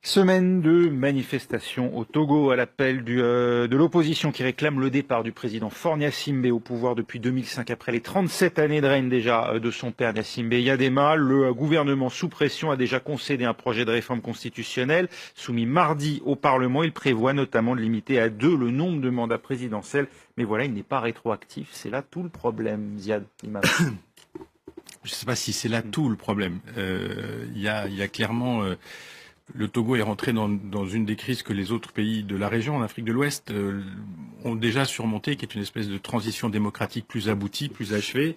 Semaine de manifestation au Togo à l'appel de l'opposition qui réclame le départ du président Faure Gnassingbé au pouvoir depuis 2005 après les 37 années de règne déjà de son père Gnassingbé Eyadema. Le gouvernement sous pression a déjà concédé un projet de réforme constitutionnelle soumis mardi au Parlement. Il prévoit notamment de limiter à 2 le nombre de mandats présidentiels. Mais voilà, il n'est pas rétroactif. C'est là tout le problème, Ziad Imam. Je ne sais pas si c'est là tout le problème. Il y a clairement... Le Togo est rentré dans une des crises que les autres pays de la région, en Afrique de l'Ouest, ont déjà surmonté, qui est une espèce de transition démocratique plus aboutie, plus achevée.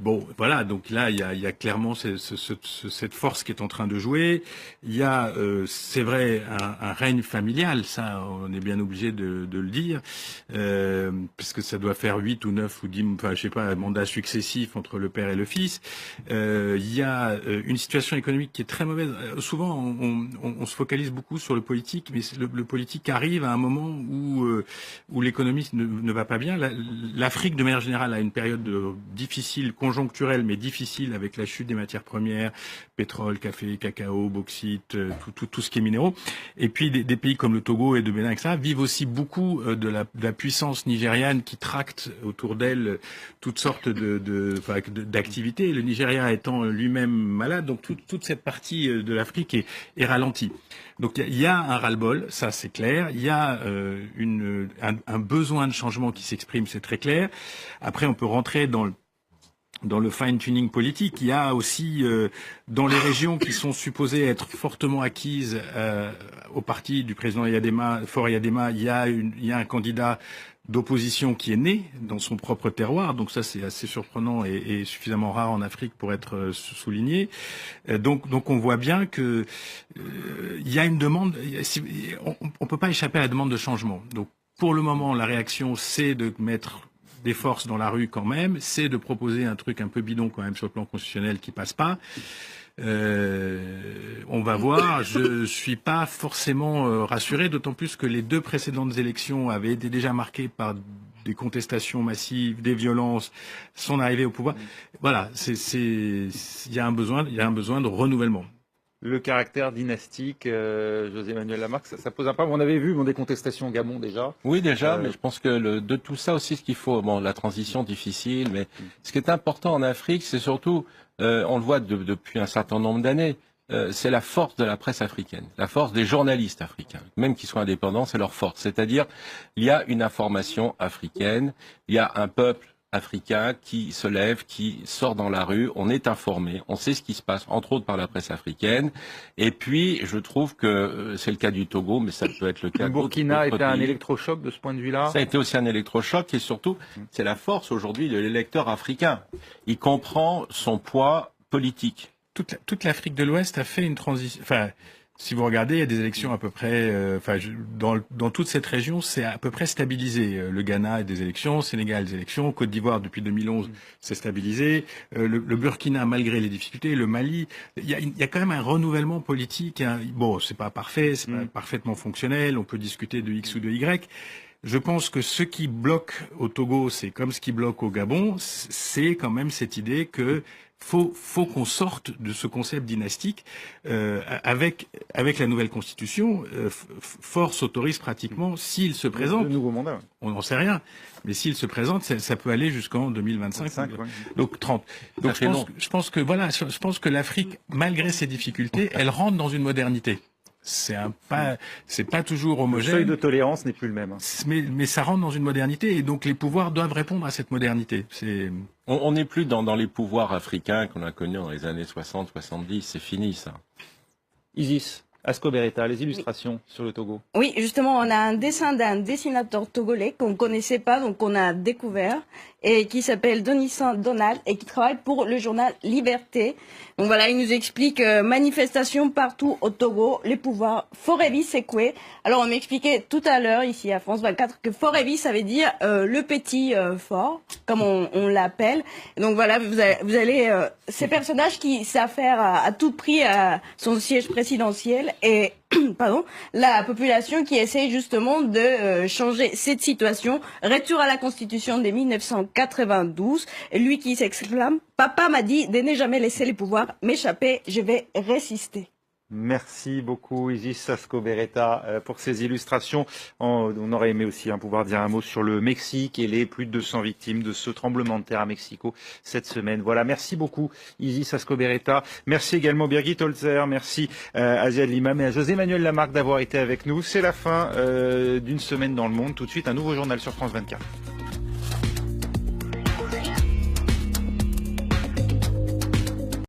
Bon, voilà, donc là, il y a clairement cette force qui est en train de jouer. Il y a, c'est vrai, un règne familial, ça, on est bien obligé de le dire, parce que ça doit faire 8 ou 9 ou 10, enfin, je sais pas, mandats successifs entre le père et le fils. Il y a une situation économique qui est très mauvaise. Souvent, on se focalise beaucoup sur le politique, mais le politique arrive à un moment où l'économie ne va pas bien. L'Afrique, de manière générale, a une période difficile, conjoncturelle, mais difficile, avec la chute des matières premières, pétrole, café, cacao, bauxite, tout ce qui est minéraux. Et puis des pays comme le Togo et de Bénin, etc., vivent aussi beaucoup de la puissance nigériane qui tracte autour d'elle toutes sortes d'activités. Le Nigeria étant lui-même malade, donc toute cette partie de l'Afrique est ralentie. Donc il y a un ras-le-bol, ça c'est clair. Il y a un besoin de changement qui s'exprime, c'est très clair. Après, on peut rentrer dans le fine-tuning politique. Il y a aussi, dans les régions qui sont supposées être fortement acquises au parti du président Faure Eyadema, il y a un candidat d'opposition qui est né dans son propre terroir. Donc ça, c'est assez surprenant et suffisamment rare en Afrique pour être souligné. Donc on voit bien que il y a une demande. On peut pas échapper à la demande de changement. Donc pour le moment, la réaction, c'est de mettre des forces dans la rue quand même, c'est de proposer un truc un peu bidon quand même sur le plan constitutionnel qui passe pas. On va voir. Je suis pas forcément rassuré, d'autant plus que les 2 précédentes élections avaient été déjà marquées par des contestations massives, des violences, son arrivée au pouvoir. Voilà, il y a un besoin de renouvellement. Le caractère dynastique, José Manuel Lamarck, ça pose un problème. On avait vu des contestations au Gabon déjà. Oui, déjà, mais je pense que de tout ça aussi, ce qu'il faut, la transition difficile, mais ce qui est important en Afrique, c'est surtout, on le voit depuis un certain nombre d'années, c'est la force de la presse africaine, la force des journalistes africains, même qu'ils soient indépendants, c'est leur force. C'est-à-dire, il y a une information africaine, il y a un peuple africain qui se lève, qui sort dans la rue, on est informé, on sait ce qui se passe, entre autres par la presse africaine. Et puis, je trouve que c'est le cas du Togo, mais ça peut être le cas Le Burkina d'autres était un pays. électrochoc de ce point de vue-là. Ça a été aussi un électrochoc et surtout, c'est la force aujourd'hui de l'électeur africain. Il comprend son poids politique. Toute l'Afrique de l'Ouest a fait une transition. Enfin, si vous regardez, il y a des élections à peu près. Dans toute cette région, c'est à peu près stabilisé. Le Ghana a des élections, Sénégal a des élections, Côte d'Ivoire depuis 2011 c'est stabilisé. Le Burkina, malgré les difficultés, le Mali, il y a quand même un renouvellement politique. Bon, c'est pas parfait, c'est pas parfaitement fonctionnel. On peut discuter de X ou de Y. Je pense que ce qui bloque au Togo, c'est comme ce qui bloque au Gabon, c'est quand même cette idée que faut qu'on sorte de ce concept dynastique. Avec la nouvelle constitution, Faure s'autorise pratiquement, s'il se présente, le nouveau mandat. on n'en sait rien, mais s'il se présente, ça peut aller jusqu'en 2025, donc 30. Donc je pense que l'Afrique, malgré ses difficultés, elle rentre dans une modernité. C'est pas toujours homogène. Le seuil de tolérance n'est plus le même. Mais ça rentre dans une modernité et donc les pouvoirs doivent répondre à cette modernité. On n'est plus dans les pouvoirs africains qu'on a connus dans les années 60-70, c'est fini ça. Isis, Ascobereta, les illustrations sur le Togo. Oui, justement, on a un dessin d'un dessinateur togolais qu'on ne connaissait pas, donc on a découvert, et qui s'appelle Donissan Donald et qui travaille pour le journal Liberté. Donc voilà, il nous explique manifestation partout au Togo, les pouvoirs Forevi Sekwe. Alors on m'expliquait tout à l'heure ici à France 24 que Forevi ça veut dire le petit fort, comme on l'appelle. Donc voilà, vous allez ces personnages qui s'affairent à tout prix à son siège présidentiel et pardon, la population qui essaie justement de changer cette situation. Retour à la Constitution de 1992. Et lui qui s'exclame « Papa m'a dit de ne jamais laisser les pouvoirs m'échapper, je vais résister ». Merci beaucoup Isis Sasco-Beretta pour ces illustrations. On aurait aimé aussi pouvoir dire un mot sur le Mexique et les plus de 200 victimes de ce tremblement de terre à Mexico cette semaine. Voilà, merci beaucoup Isis Sasco-Beretta. Merci également Birgit Holzer, merci Aziad Limam et à José Manuel Lamarque d'avoir été avec nous. C'est la fin d'une semaine dans le monde. Tout de suite, un nouveau journal sur France 24.